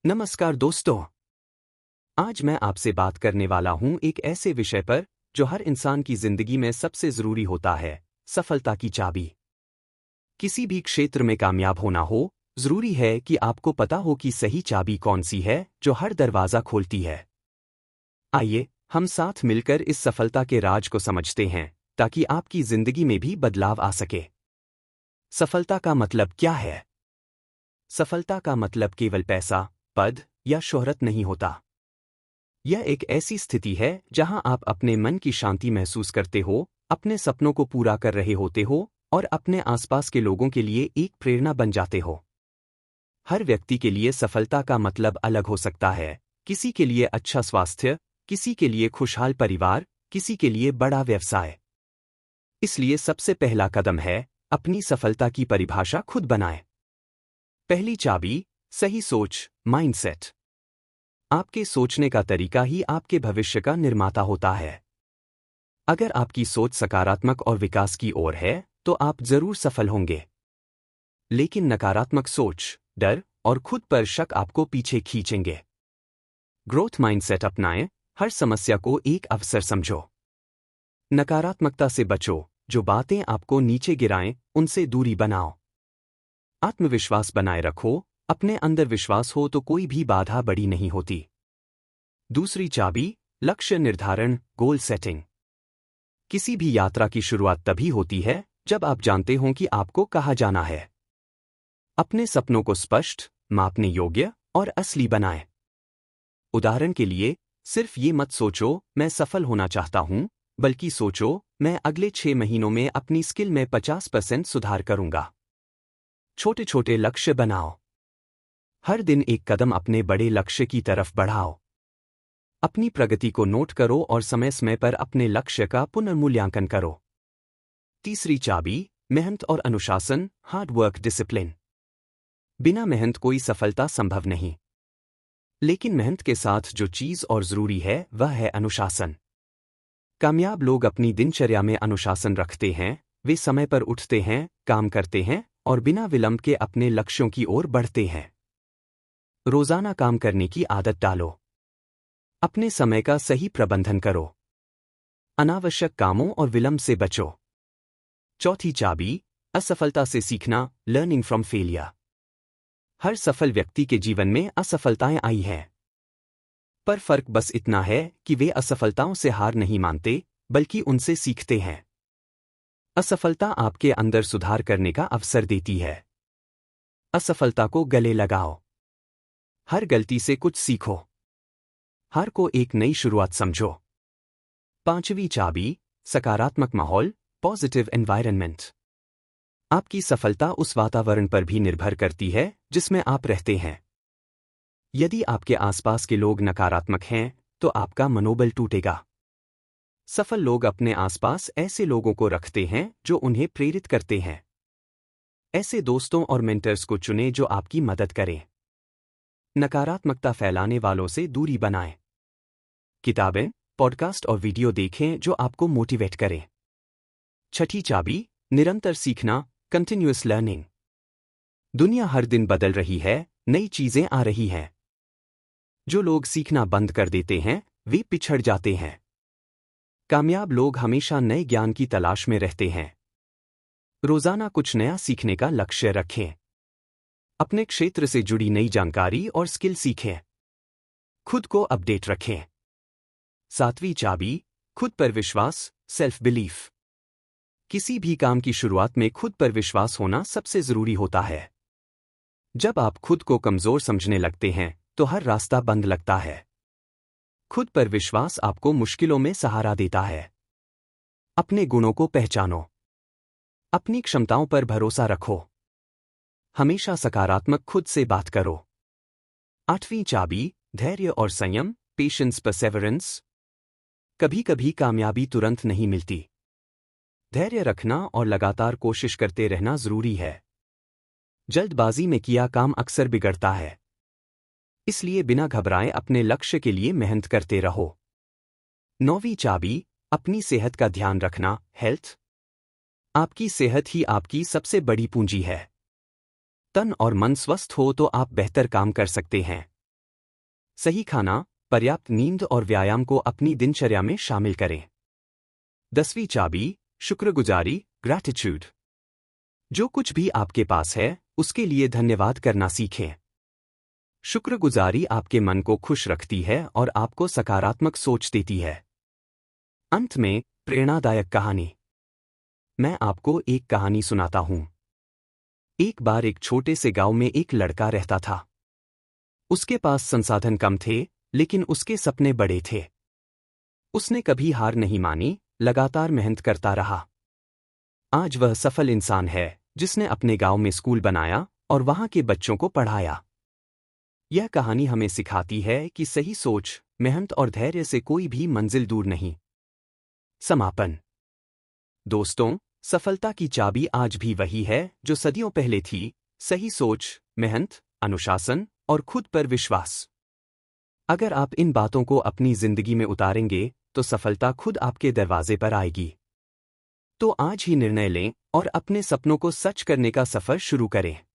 नमस्कार दोस्तों। आज मैं आपसे बात करने वाला हूं एक ऐसे विषय पर जो हर इंसान की जिंदगी में सबसे जरूरी होता है, सफलता की चाबी। किसी भी क्षेत्र में कामयाब होना हो, जरूरी है कि आपको पता हो कि सही चाबी कौन सी है जो हर दरवाजा खोलती है। आइए हम साथ मिलकर इस सफलता के राज को समझते हैं, ताकि आपकी जिंदगी में भी बदलाव आ सके। सफलता का मतलब क्या है? सफलता का मतलब केवल पैसा, पद या शोहरत नहीं होता। यह एक ऐसी स्थिति है जहां आप अपने मन की शांति महसूस करते हो, अपने सपनों को पूरा कर रहे होते हो और अपने आसपास के लोगों के लिए एक प्रेरणा बन जाते हो। हर व्यक्ति के लिए सफलता का मतलब अलग हो सकता है। किसी के लिए अच्छा स्वास्थ्य, किसी के लिए खुशहाल परिवार, किसी के लिए बड़ा व्यवसाय। इसलिए सबसे पहला कदम है अपनी सफलता की परिभाषा खुद बनाएं। पहली चाबी, सही सोच, माइंडसेट। आपके सोचने का तरीका ही आपके भविष्य का निर्माता होता है। अगर आपकी सोच सकारात्मक और विकास की ओर है, तो आप जरूर सफल होंगे। लेकिन नकारात्मक सोच, डर और खुद पर शक आपको पीछे खींचेंगे। ग्रोथ माइंडसेट अपनाएं, हर समस्या को एक अवसर समझो। नकारात्मकता से बचो, जो बातें आपको नीचे गिराएं, उनसे दूरी बनाओ। आत्मविश्वास बनाए रखो, अपने अंदर विश्वास हो तो कोई भी बाधा बड़ी नहीं होती। दूसरी चाबी, लक्ष्य निर्धारण, गोल सेटिंग। किसी भी यात्रा की शुरुआत तभी होती है जब आप जानते हों कि आपको कहाँ जाना है। अपने सपनों को स्पष्ट, मापने योग्य और असली बनाएं। उदाहरण के लिए, सिर्फ ये मत सोचो मैं सफल होना चाहता हूं, बल्कि सोचो मैं अगले 6 महीनों में अपनी स्किल में 50% सुधार करूंगा। छोटे छोटे लक्ष्य बनाओ। हर दिन एक कदम अपने बड़े लक्ष्य की तरफ बढ़ाओ। अपनी प्रगति को नोट करो और समय समय पर अपने लक्ष्य का पुनर्मूल्यांकन करो। तीसरी चाबी, मेहनत और अनुशासन, हार्ड वर्क डिसिप्लिन। बिना मेहनत कोई सफलता संभव नहीं। लेकिन मेहनत के साथ जो चीज और जरूरी है वह है अनुशासन। कामयाब लोग अपनी दिनचर्या में अनुशासन रखते हैं। वे समय पर उठते हैं, काम करते हैं और बिना विलंब के अपने लक्ष्यों की ओर बढ़ते हैं। रोजाना काम करने की आदत डालो। अपने समय का सही प्रबंधन करो। अनावश्यक कामों और विलंब से बचो। चौथी चाबी, असफलता से सीखना, लर्निंग फ्रॉम फेलियर। हर सफल व्यक्ति के जीवन में असफलताएं आई हैं। पर फर्क बस इतना है कि वे असफलताओं से हार नहीं मानते, बल्कि उनसे सीखते हैं। असफलता आपके अंदर सुधार करने का अवसर देती है। असफलता को गले लगाओ। हर गलती से कुछ सीखो। हार को एक नई शुरुआत समझो। पांचवी चाबी, सकारात्मक माहौल, पॉजिटिव एनवायरनमेंट। आपकी सफलता उस वातावरण पर भी निर्भर करती है जिसमें आप रहते हैं। यदि आपके आसपास के लोग नकारात्मक हैं, तो आपका मनोबल टूटेगा। सफल लोग अपने आसपास ऐसे लोगों को रखते हैं जो उन्हें प्रेरित करते हैं। ऐसे दोस्तों और मेंटर्स को चुनें जो आपकी मदद करें। नकारात्मकता फैलाने वालों से दूरी बनाएं। किताबें, पॉडकास्ट और वीडियो देखें जो आपको मोटिवेट करें। छठी चाबी, निरंतर सीखना, कंटिन्यूअस लर्निंग। दुनिया हर दिन बदल रही है, नई चीजें आ रही हैं। जो लोग सीखना बंद कर देते हैं, वे पिछड़ जाते हैं। कामयाब लोग हमेशा नए ज्ञान की तलाश में रहते हैं। रोजाना कुछ नया सीखने का लक्ष्य रखें। अपने क्षेत्र से जुड़ी नई जानकारी और स्किल सीखें। खुद को अपडेट रखें। सातवीं चाबी, खुद पर विश्वास, सेल्फ बिलीफ। किसी भी काम की शुरुआत में खुद पर विश्वास होना सबसे जरूरी होता है। जब आप खुद को कमजोर समझने लगते हैं, तो हर रास्ता बंद लगता है। खुद पर विश्वास आपको मुश्किलों में सहारा देता है। अपने गुणों को पहचानो। अपनी क्षमताओं पर भरोसा रखो। हमेशा सकारात्मक खुद से बात करो। आठवीं चाबी, धैर्य और संयम, पेशेंस, परसेवरेंस। कभी कभी कामयाबी तुरंत नहीं मिलती। धैर्य रखना और लगातार कोशिश करते रहना जरूरी है। जल्दबाजी में किया काम अक्सर बिगड़ता है। इसलिए बिना घबराए अपने लक्ष्य के लिए मेहनत करते रहो। नौवीं चाबी, अपनी सेहत का ध्यान रखना, हेल्थ। आपकी सेहत ही आपकी सबसे बड़ी पूंजी है। तन और मन स्वस्थ हो तो आप बेहतर काम कर सकते हैं। सही खाना, पर्याप्त नींद और व्यायाम को अपनी दिनचर्या में शामिल करें। 10वीं चाबी, शुक्रगुजारी, ग्रैटिट्यूड। जो कुछ भी आपके पास है, उसके लिए धन्यवाद करना सीखें। शुक्रगुजारी आपके मन को खुश रखती है और आपको सकारात्मक सोच देती है। अंत में, प्रेरणादायक कहानी। मैं आपको एक कहानी सुनाता हूं। एक बार एक छोटे से गांव में एक लड़का रहता था। उसके पास संसाधन कम थे, लेकिन उसके सपने बड़े थे। उसने कभी हार नहीं मानी, लगातार मेहनत करता रहा। आज वह सफल इंसान है, जिसने अपने गांव में स्कूल बनाया और वहां के बच्चों को पढ़ाया। यह कहानी हमें सिखाती है कि सही सोच, मेहनत और धैर्य से कोई भी मंजिल दूर नहीं। समापन। दोस्तों, सफलता की चाबी आज भी वही है जो सदियों पहले थी: सही सोच, मेहनत, अनुशासन और खुद पर विश्वास। अगर आप इन बातों को अपनी जिंदगी में उतारेंगे, तो सफलता खुद आपके दरवाजे पर आएगी। तो आज ही निर्णय लें और अपने सपनों को सच करने का सफर शुरू करें।